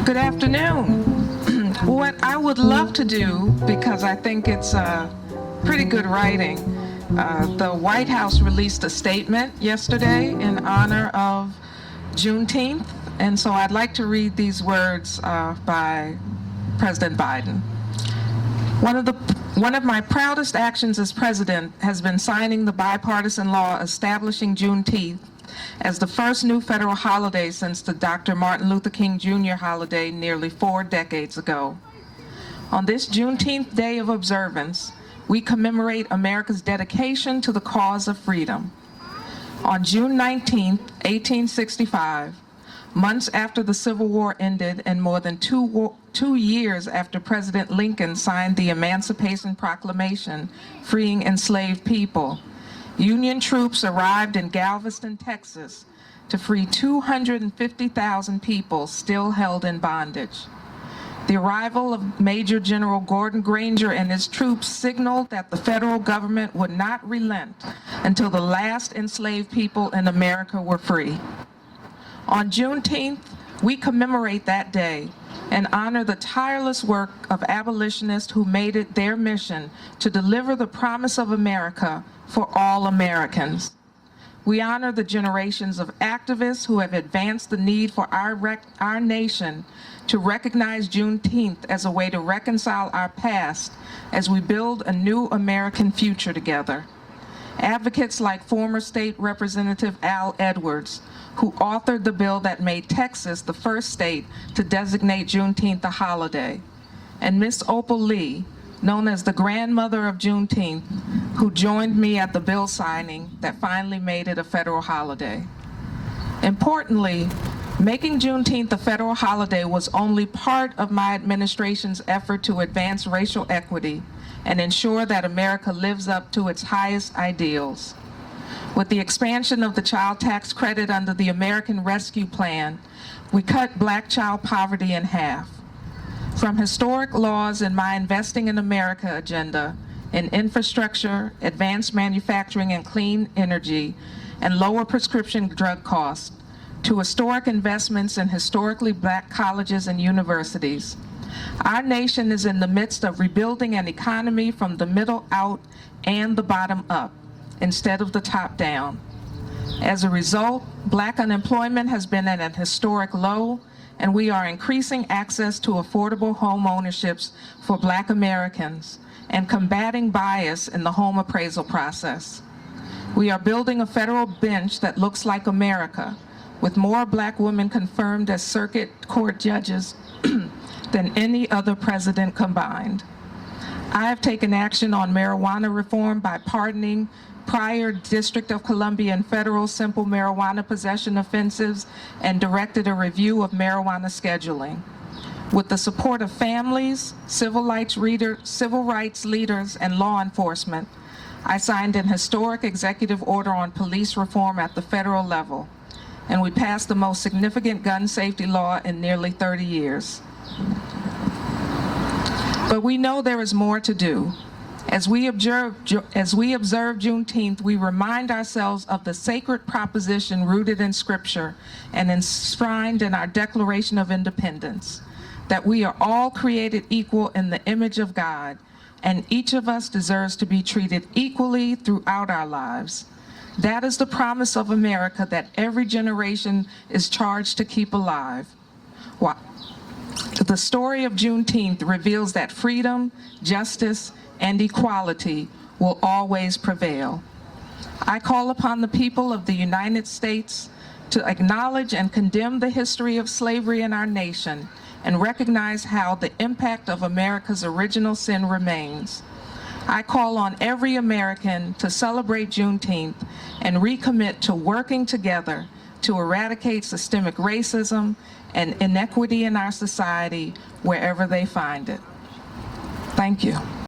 Good afternoon. What I would love to do, because I think it's pretty good writing, the White House released a statement yesterday in honor of Juneteenth, and so I'd like to read these words by President Biden. One of my proudest actions as president has been signing the bipartisan law establishing Juneteenth as the first new federal holiday since the Dr. Martin Luther King Jr. holiday nearly 4 decades ago. On this Juneteenth day of observance, we commemorate America's dedication to the cause of freedom. On June 19, 1865, months after the Civil War ended and more than 2 years after President Lincoln signed the Emancipation Proclamation freeing enslaved people, Union troops arrived in Galveston, Texas, to free 250,000 people still held in bondage. The arrival of Major General Gordon Granger and his troops signaled that the federal government would not relent until the last enslaved people in America were free. On Juneteenth, we commemorate that day and honor the tireless work of abolitionists who made it their mission to deliver the promise of America for all Americans. We honor the generations of activists who have advanced the need for our nation to recognize Juneteenth as a way to reconcile our past as we build a new American future together. Advocates like former State Representative Al Edwards, who authored the bill that made Texas the first state to designate Juneteenth a holiday, and Miss Opal Lee, known as the grandmother of Juneteenth, who joined me at the bill signing that finally made it a federal holiday. Importantly, making Juneteenth a federal holiday was only part of my administration's effort to advance racial equity and ensure that America lives up to its highest ideals. With the expansion of the child tax credit under the American Rescue Plan, we cut Black child poverty in half. From historic laws in my Investing in America agenda, in infrastructure, advanced manufacturing and clean energy, and lower prescription drug costs, to historic investments in historically Black colleges and universities, our nation is in the midst of rebuilding an economy from the middle out and the bottom up, instead of the top down. As a result, Black unemployment has been at an historic low, and we are increasing access to affordable home ownerships for Black Americans and combating bias in the home appraisal process. We are building a federal bench that looks like America, with more Black women confirmed as circuit court judges than any other president combined. I have taken action on marijuana reform by pardoning prior District of Columbia and federal simple marijuana possession offenses and directed a review of marijuana scheduling. With the support of families, civil rights leaders, and law enforcement, I signed an historic executive order on police reform at the federal level, and we passed the most significant gun safety law in nearly 30 years. But we know there is more to do. As we observe Juneteenth, we remind ourselves of the sacred proposition rooted in Scripture and enshrined in our Declaration of Independence, that we are all created equal in the image of God, and each of us deserves to be treated equally throughout our lives. That is the promise of America that every generation is charged to keep alive. The story of Juneteenth reveals that freedom, justice, and equality will always prevail. I call upon the people of the United States to acknowledge and condemn the history of slavery in our nation and recognize how the impact of America's original sin remains. I call on every American to celebrate Juneteenth and recommit to working together to eradicate systemic racism and inequity in our society wherever they find it. Thank you.